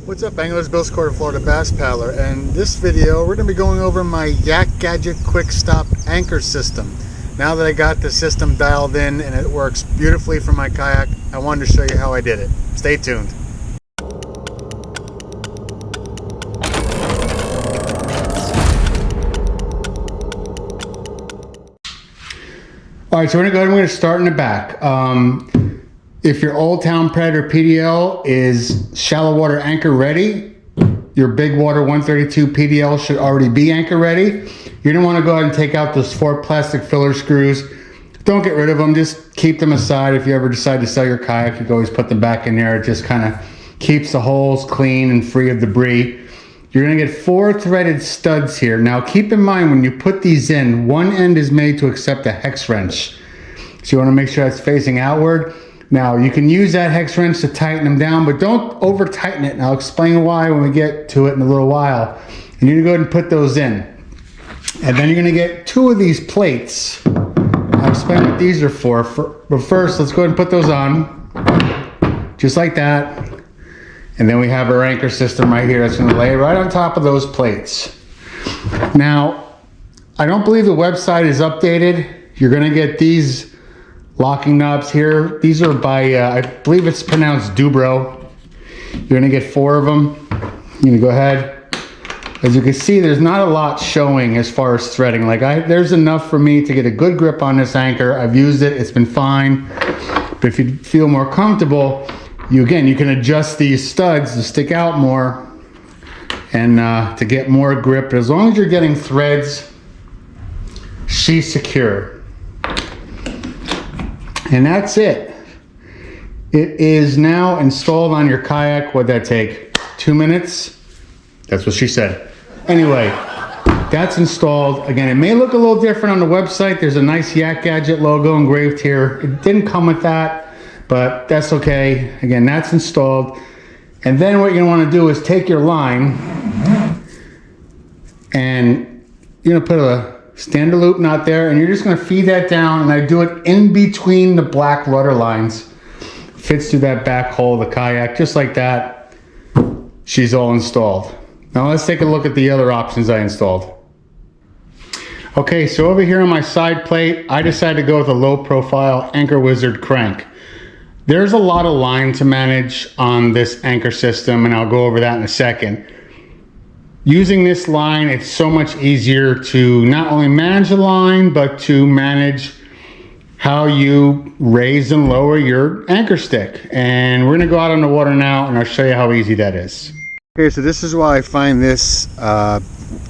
What's up, anglers? Bill's Court of Florida Bass Paddler, and this video we're going to be going over my YakGadget QuickStop anchor system. Now that I got the system dialed in and it works beautifully for my kayak, I wanted to show you how I did it. Stay tuned. Alright, so we're going to go ahead and we're going to start in the back. If your Old Town Predator PDL is shallow water anchor ready, your Bigwater 132 PDL should already be anchor ready. You're going to want to go ahead and take out those 4 plastic filler screws. Don't get rid of them, just keep them aside. If you ever decide to sell your kayak, you can always put them back in there. It just kind of keeps the holes clean and free of debris. You're going to get 4 threaded studs here. Now keep in mind, when you put these in, one end is made to accept a hex wrench. So you want to make sure it's facing outward. Now you can use that hex wrench to tighten them down, but don't over tighten it. And I'll explain why when we get to it in a little while. And you're going to go ahead and put those in. And then you're going to get 2 of these plates. I'll explain what these are for. But first, let's go ahead and put those on. Just like that. And then we have our anchor system right here that's going to lay right on top of those plates. Now, I don't believe the website is updated. You're going to get these locking knobs here. These are by, I believe it's pronounced Dubro. You're going to get 4 of them. You're going to go ahead. As you can see, there's not a lot showing as far as threading. There's enough for me to get a good grip on this anchor. I've used it. It's been fine. But if you feel more comfortable, you can adjust these studs to stick out more and to get more grip. But as long as you're getting threads, she's secure. And that's it. It is now installed on your kayak. What'd that take? 2 minutes? That's what she said. Anyway, that's installed. Again, it may look a little different on the website. There's a nice YakGadget logo engraved here. It didn't come with that, but that's okay. Again, that's installed. And then what you're gonna wanna do is take your line and you're gonna put a standard loop knot there, and you're just going to feed that down, and I do it in between the black rudder lines. Fits through that back hole of the kayak, just like that. She's all installed. Now let's take a look at the other options I installed. Okay, so over here on my side plate, I decided to go with a low profile Anchor Wizard crank. There's a lot of line to manage on this anchor system, and I'll go over that in a second. Using this line, it's so much easier to not only manage the line, but to manage how you raise and lower your anchor stick. And we're gonna go out on the water now, and I'll show you how easy that is. Okay, so this is why I find this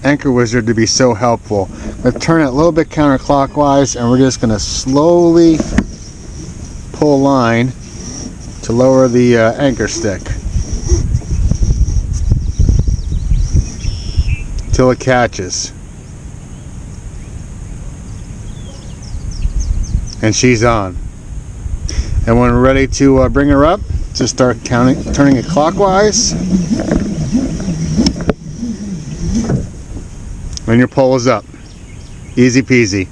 Anchor Wizard to be so helpful. Let's turn it a little bit counterclockwise, and we're just gonna slowly pull line to lower the anchor stick till it catches. And she's on. And when we're ready to bring her up, just start turning it clockwise. And your pole is up. Easy peasy.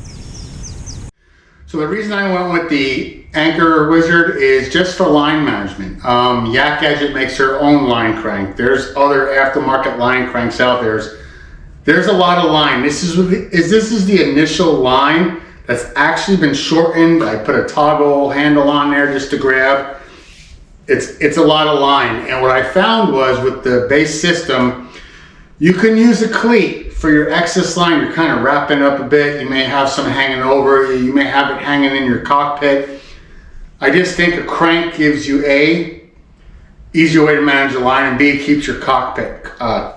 So the reason I went with the Anchor Wizard is just for line management. YakGadget makes her own line crank. There's other aftermarket line cranks out there. There's a lot of line. This is the initial line that's actually been shortened. I put a toggle handle on there just to grab. It's a lot of line. And what I found was with the base system, you can use a cleat for your excess line. You're kind of wrapping up a bit. You may have some hanging over. You may have it hanging in your cockpit. I just think a crank gives you A, easier way to manage the line, and B, keeps your cockpit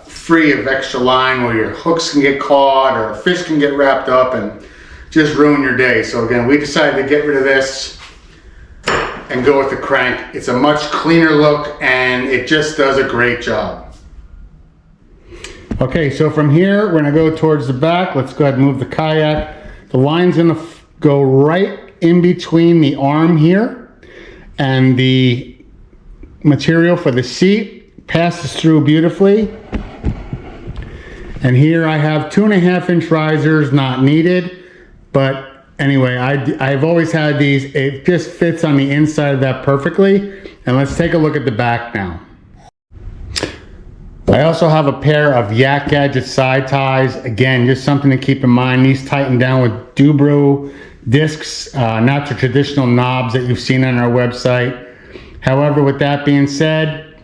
free of extra line where your hooks can get caught or a fish can get wrapped up and just ruin your day. So again, we decided to get rid of this and go with the crank. It's a much cleaner look, and it just does a great job. Okay, so from here, we're gonna go towards the back. Let's go ahead and move the kayak. The line's gonna go right in between the arm here and the material for the seat. Passes through beautifully. And here I have 2.5-inch risers, not needed, but anyway, I've always had these. It just fits on the inside of that perfectly. And let's take a look at the back now. I also have a pair of YakGadget side ties. Again, just something to keep in mind. These tighten down with Dubro discs, not the traditional knobs that you've seen on our website. However, with that being said,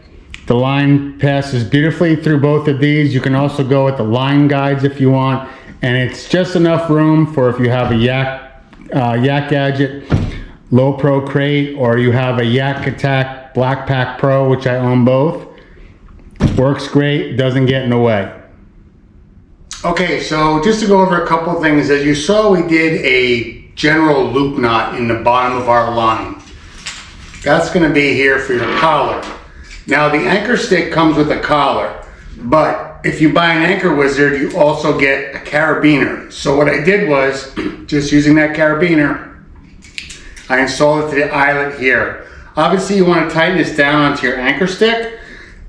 the line passes beautifully through both of these. You can also go with the LineGuides if you want, and it's just enough room for if you have a YakGadget LowPro crate, or you have a YakAttack Blackpack Pro, which I own both. Works great, doesn't get in the way. Okay, so just to go over a couple things, as you saw, we did a general loop knot in the bottom of our line. That's going to be here for your collar. Now the anchor stick comes with a collar, but if you buy an Anchor Wizard, you also get a carabiner. So what I did was, just using that carabiner, I installed it to the eyelet here. Obviously you want to tighten this down onto your anchor stick,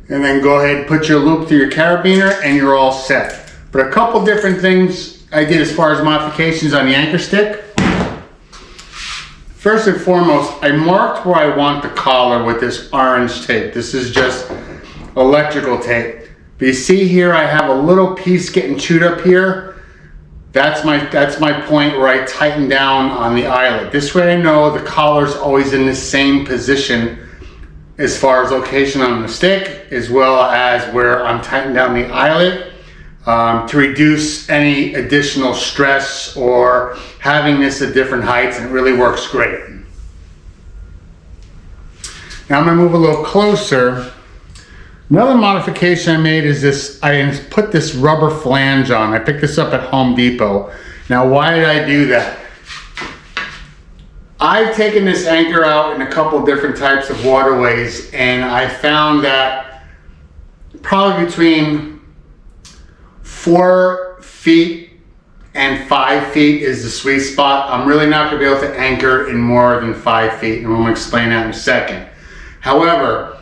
and then go ahead and put your loop through your carabiner and you're all set. But a couple different things I did as far as modifications on the anchor stick. First and foremost, I marked where I want the collar with this orange tape. This is just electrical tape. But you see here I have a little piece getting chewed up here. That's my point where I tighten down on the eyelet. This way I know the collar's always in the same position as far as location on the stick, as well as where I'm tightening down the eyelet to reduce any additional stress or having this at different heights, and it really works great. Now I'm going to move a little closer. Another modification I made is this, I put this rubber flange on. I picked this up at Home Depot. Now why did I do that? I've taken this anchor out in a couple different types of waterways, and I found that probably between 4 feet and 5 feet is the sweet spot. I'm really not going to be able to anchor in more than 5 feet, and I'm going to explain that in a second. However,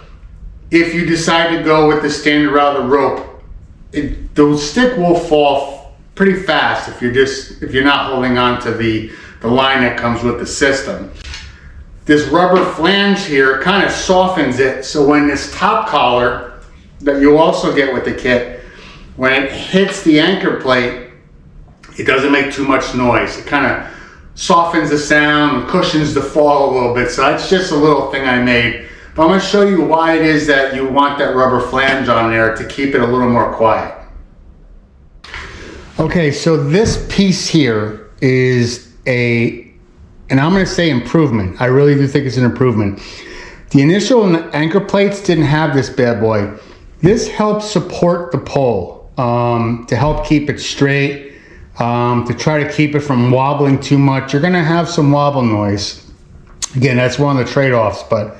if you decide to go with the standard route of rope, the stick will fall pretty fast if you're not holding on to the line that comes with the system. This rubber flange here kind of softens it, so when this top collar that you also get with the kit, when it hits the anchor plate, it doesn't make too much noise. It kind of softens the sound and cushions the fall a little bit. So that's just a little thing I made. But I'm going to show you why it is that you want that rubber flange on there to keep it a little more quiet. Okay, so this piece here is and I'm going to say improvement. I really do think it's an improvement. The initial anchor plates didn't have this bad boy. This helps support the pole to help keep it straight, to try to keep it from wobbling too much. You're going to have some wobble noise. Again, that's one of the trade-offs, but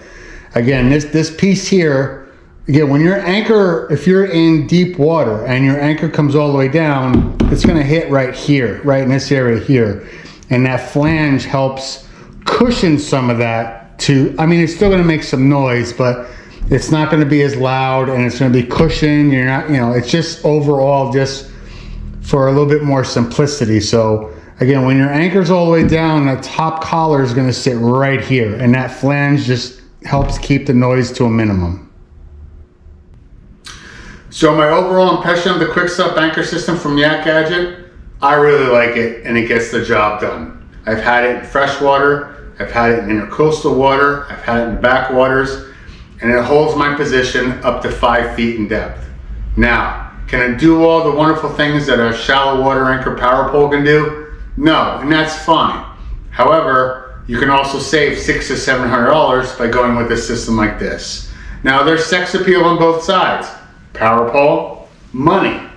again, this piece here, again, when your anchor, if you're in deep water and your anchor comes all the way down, it's going to hit right here, right in this area here. And that flange helps cushion some of that to, I mean, it's still going to make some noise, but it's not going to be as loud, and it's going to be cushioned. You're not, you know, it's just overall just for a little bit more simplicity. So again, when your anchor's all the way down, the top collar is going to sit right here, and that flange just helps keep the noise to a minimum. So my overall impression of the QuickStop anchor system from YakGadget, I really like it, and it gets the job done. I've had it in freshwater, I've had it in intercoastal water, I've had it in backwaters, and it holds my position up to 5 feet in depth. Now, can it do all the wonderful things that a shallow water anchor power pole can do? No, and that's fine. However, you can also save $600 to $700 by going with a system like this. Now, there's sex appeal on both sides. Power pole, money.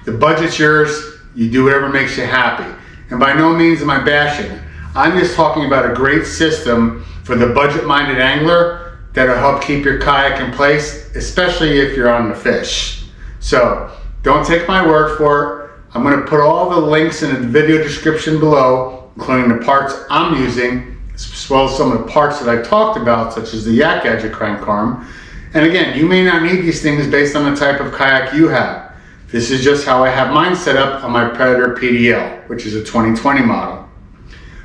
The budget's yours. You do whatever makes you happy. And by no means am I bashing. I'm just talking about a great system for the budget-minded angler that'll help keep your kayak in place, especially if you're on the fish. So, don't take my word for it. I'm going to put all the links in the video description below, including the parts I'm using, as well as some of the parts that I talked about, such as the YakGadget crank arm. And again, you may not need these things based on the type of kayak you have. This is just how I have mine set up on my Predator PDL, which is a 2020 model.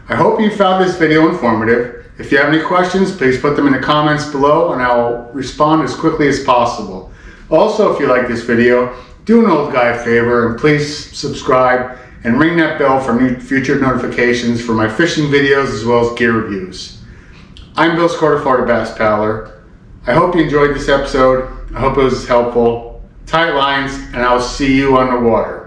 I hope you found this video informative. If you have any questions, please put them in the comments below, and I will respond as quickly as possible. Also, if you like this video, do an old guy a favor and please subscribe and ring that bell for new future notifications for my fishing videos as well as gear reviews. I'm Bill Scortifar, Bass Paddler. I hope you enjoyed this episode. I hope it was helpful. Tight lines, and I'll see you on the water.